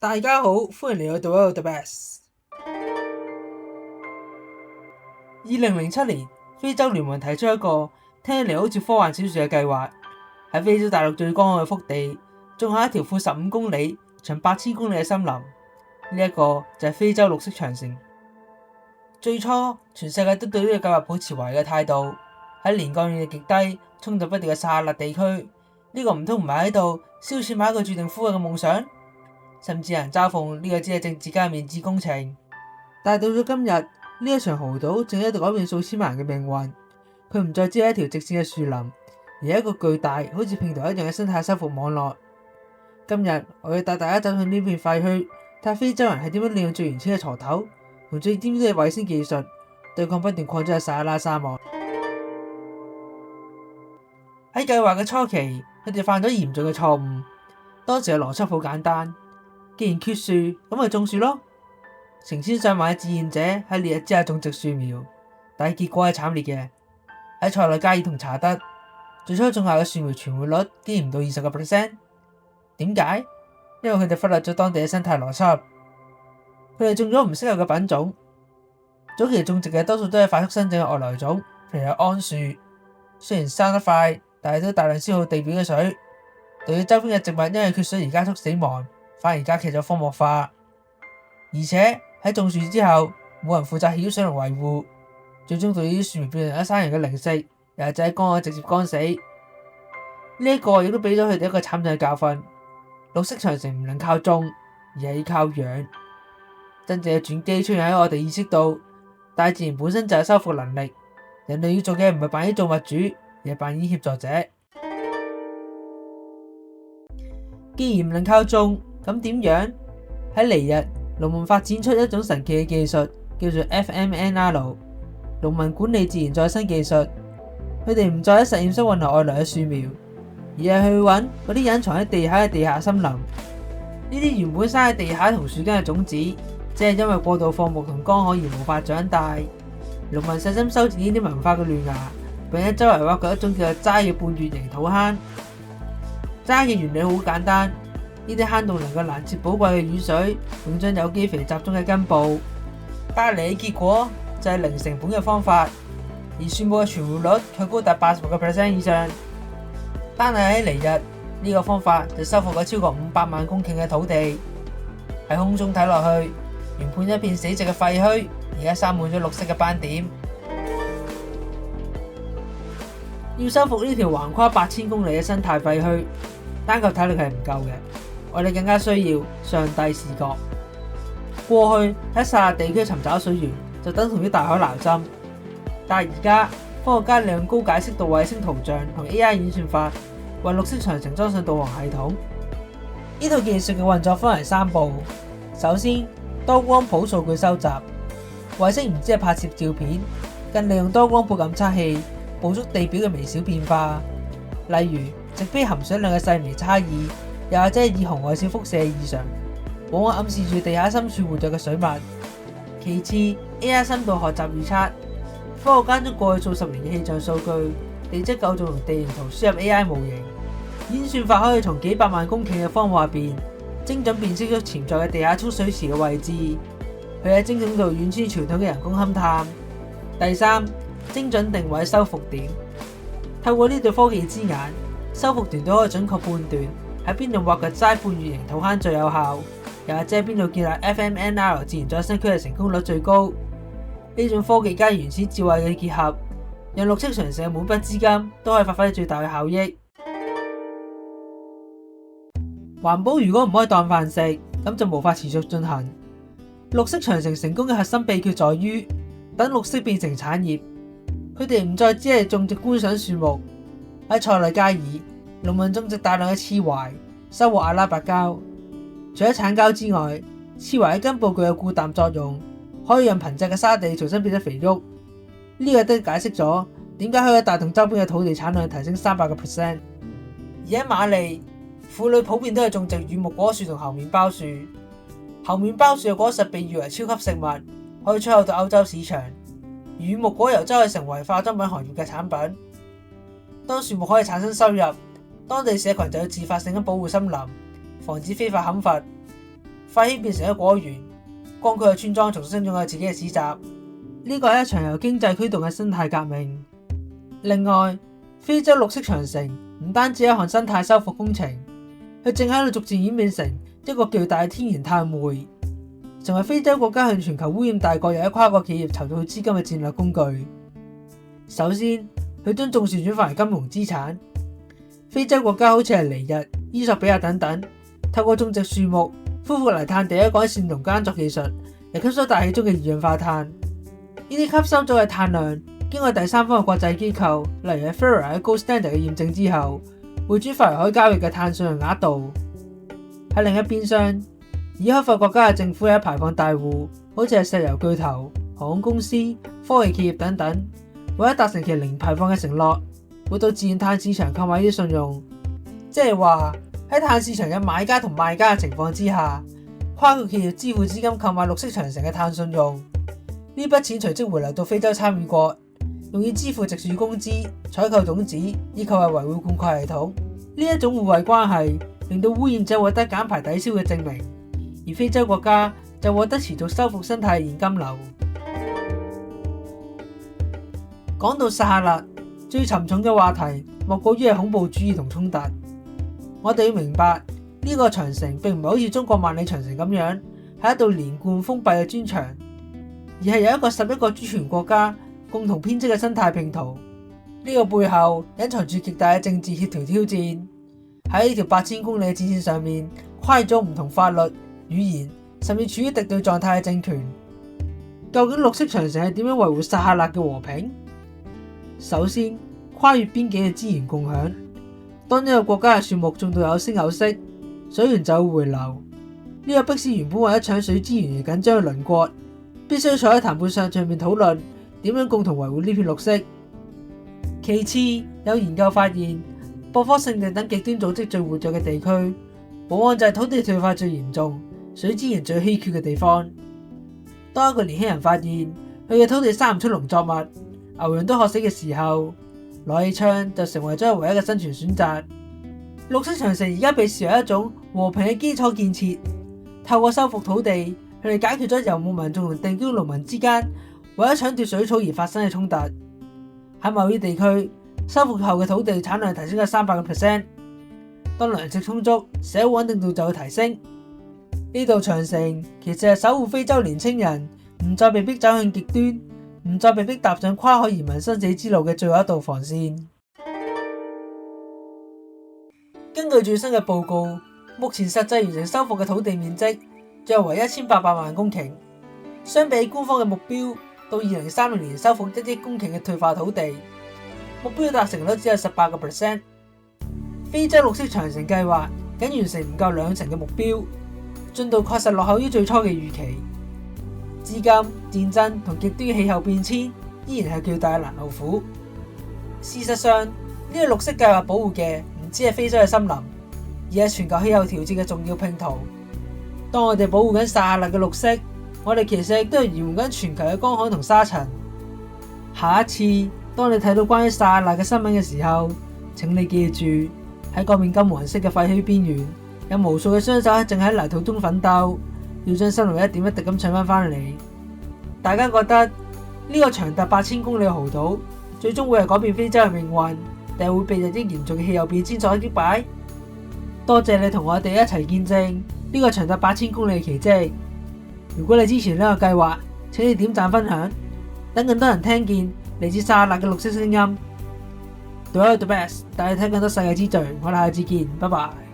大家好，歡迎嚟到 The World of the Best。2007年，非洲聯盟提出一個聽起嚟好似科幻小說嘅計劃，喺非洲大陸最乾旱嘅腹地，種下一條闊15公里、長8000公里嘅森林。呢一個就係非洲綠色長城。最初，全世界都對呢個計劃保持懷疑嘅態度。喺年降雨量極低、衝突不斷嘅撒哈拉地區，呢個唔通唔係喺度燒錢買一個注定枯萎嘅夢想？甚至有人嘲諷呢個只係政治家嘅面子工程。但係到咗今日，呢一場豪賭正喺度改變數千萬人嘅命運。佢唔再只係一條直線嘅樹林，而係一個巨大好似拼圖一樣嘅生態修復網絡。今日我要帶大家走向呢片廢墟，睇下非洲人係點樣利用最原始嘅鋤頭同最尖端嘅衛星技術對抗不斷擴張嘅撒哈拉沙漠。喺計劃嘅初期，佢哋犯咗嚴重嘅錯誤。當時嘅邏輯好簡單。既然缺樹，咁咪種樹咯。成千上萬嘅志願者喺烈日之下種植樹苗，但係結果係慘烈嘅。喺塞內加爾同查德，最初種下嘅樹苗存活率竟然唔到20%。點解？因為佢哋忽略咗當地嘅生態邏輯。佢哋種咗唔適合嘅品種。早期種植嘅多數都係快速生長嘅外來種，譬如有桉樹。雖然生得快，但係都大量消耗地表嘅水，導致周邊嘅植物因為缺水而加速死亡。反而加劇咗荒漠化，而且喺種樹之後，冇人負責曉水同維護，最終導致啲樹苗變成一生人嘅零食，又或者喺乾旱直接乾死。呢一個亦都俾咗佢哋一個慘痛嘅教訓：綠色長城唔能靠種，而係要靠養。真正嘅轉機出現喺我哋意識到，大自然本身就係修復能力，人類要做嘅唔係扮演造物主，而係扮演協助者。既然唔能靠種，咁點樣？喺尼日，農民發展出一種神奇嘅技術，叫做 FMNR 農民管理自然再生技術。佢哋唔再喺實驗室混合外來嘅樹苗，而係去揾嗰啲隱藏喺地下森林。呢啲原本生喺地下同樹根嘅種子，只係因為過度放牧同乾旱而無法長大。農民細心修剪呢啲萌化嘅嫩芽，並喺周圍挖掘一種叫做齋嘅半月形土坑。齋嘅原理好簡單。呢啲坑洞能夠攔截寶貴嘅雨水，並將有機肥集中喺根部，帶嚟嘅結果就係零成本嘅方法，而樹木嘅存活率卻高達80% 以上。單係喺尼日，呢個方法就修復咗超過500萬公頃嘅土地。喺空中睇落去，原本一片死寂嘅廢墟，而家生滿咗綠色嘅斑點。要修復呢條橫跨8000公里嘅生態廢墟，單靠體力係唔夠嘅。我哋更加需要上帝視覺。過去喺撒哈拉地區尋找水源就等同於大海撈針，但係而家科學家利用高解析度衛星圖像同 AI 演算法，為綠色長城裝上導航系統。呢套技術嘅運作分為3步。首先，多光譜數據收集，衛星唔止係拍攝照片，更利用多光譜感測器捕捉地表嘅微小變化，例如植被含水量嘅細微差異。又或者係以紅外線輻射異常，往往暗示住地下深處活躍嘅水脈。其次 ，AI 深度學習預測，科學家將過去數十年嘅氣象數據、地質構造同地形圖輸入 AI 模型，演算法可以從幾百萬公頃嘅荒漠入邊，精準辨識出潛在嘅地下蓄水池嘅位置。佢喺精準度遠超傳統嘅人工勘探。第三，精準定位修復點，透過呢對科技之眼，修復團隊可以準確判斷喺邊度挖掘齋半月形土坑最有效，又或者喺邊度建立 FMNR 自然再生區嘅成功率最高。呢種科技加原始智慧嘅結合，讓綠色長城嘅每筆資金都可以發揮最大嘅效益。環保如果唔可以當飯食，咁就無法持續進行。綠色長城成功嘅核心秘訣在於等綠色變成產業。佢哋唔再只係種植觀賞樹木。喺塞內加爾，農民種植大量嘅刺槐，收穫阿拉伯膠。除咗產膠之外，刺槐喺根部具有固氮作用，可以讓貧瘠嘅沙地重新變得肥沃。呢個都解釋咗點解可以帶動周邊嘅土地產量提升300%。而喺馬利，婦女普遍都係種植乳木果樹同猴麵包樹。猴麵包樹嘅果實被譽為超級食物，可以出口到歐洲市場。乳木果油則可以成為化妝品行業嘅產品。當樹木可以產生收入，當地社群就要自發性咁保護森林，防止非法砍伐。廢墟變成咗果園，光區嘅村莊重新擁有自己嘅市集。呢個係一場由經濟驅動嘅生態革命。另外，非洲綠色長城唔單止係一項生態修復工程，佢正喺度逐漸演變成一個巨大嘅天然碳匯，成為非洲國家向全球污染大國又一跨國企業籌到資金嘅戰略工具。首先，佢將種樹轉化為金融資產。非洲國家好似係尼日、伊索比亞等等，透過種植樹木、恢復泥炭地改善農耕作技術，嚟吸收大氣中嘅二氧化碳。呢啲吸收咗嘅碳量，經過第三方嘅國際機構，例如 FERA 喺 Gold Standard 嘅驗證之後，會轉化為可以交易嘅碳信用額度。喺另一邊廂，已開發國家嘅政府有排放大戶，好似係石油巨頭、航空公司、科技企業等等，為咗達成其零排放嘅承諾，會到自然碳市場購買呢啲信用。即係話喺碳市場有買家同賣家嘅情況之下，跨國企業支付資金購買綠色長城嘅碳信用，呢筆錢隨即回流到非洲參與國，用以支付植樹工資、採購種子，以及係維護灌溉系統。呢一種互惠關係，令到污染者獲得減排抵消嘅證明，而非洲國家就獲得持續修復生態嘅現金流。講到撒哈拉，最沉重嘅話題莫過於係恐怖主義同衝突。我哋要明白，呢個長城並唔係好似中國萬里長城咁樣係一道連貫封閉嘅磚牆，而係由11個主權國家共同編織嘅生態拼圖。呢個背後隱藏住極大嘅政治協調挑戰。喺呢條8000公里嘅戰線上面，跨越咗唔同法律、語言，甚至處於敵對狀態嘅政權。究竟綠色長城係點樣維護撒哈拉嘅和平？首先，跨越邊境嘅資源共享。當一個國家嘅樹木種到有聲有色，水源就會回流。呢個迫使原本為咗搶水資源而緊張嘅鄰國，必須坐喺談判桌上面討論點樣共同維護呢片綠色。其次，有研究發現，博科聖地等極端組織最活躍嘅地區，往往就係土地退化最嚴重、水資源最稀缺嘅地方。當一個年輕人發現佢嘅土地生唔出農作物，牛羊都渴死嘅時候，攞起槍就成為咗唯一嘅生存選擇。綠色長城而家被視為一種和平嘅基礎建設，透過修復土地，佢哋解決咗遊牧民族同定居農民之間為咗搶奪水草而發生嘅衝突。喺某啲地區，修復後嘅土地產量提升咗300%。當糧食充足，社會穩定度就會提升。呢道長城其實係守護非洲年青人唔再被逼走向極端，唔再被逼踏上跨海移民生死之路嘅最後一道防線。根據最新嘅報告，目前實際完成修復嘅土地面積約為1800萬公頃，相比官方嘅目標，到2030年修復1億公頃嘅退化土地，目標達成率只有18%。非洲綠色長城計劃僅完成唔夠20%嘅目標，進度確實落後於最初嘅預期。資金、戰爭同極端氣候變遷依然係巨大嘅攔路虎。事實上，呢個綠色計劃保護嘅唔只係非洲嘅森林，而係全球氣候調節嘅重要拼圖。當我哋保護緊撒哈拉嘅綠色，我哋其實亦都係移換緊全球嘅乾旱同沙塵。下一次當你睇到關於撒哈拉嘅新聞嘅時候，請你記住，喺嗰面金黃色嘅廢墟邊緣，有無數嘅雙手正喺泥土中奮鬥，要將生活一點一滴咁搶翻嚟。大家覺得呢個長達8000公里嘅豪島，最終會係改變非洲嘅命運，定係會被日益嚴重嘅氣候變遷所擊敗？多謝你同我哋一齊見證呢個長達8000公里嘅奇蹟。如果你支持呢個計劃，請你點讚分享，等更多人聽見嚟自撒哈拉嘅綠色聲音。Do the best，帶你睇更多世界之最。我哋下次見，拜拜。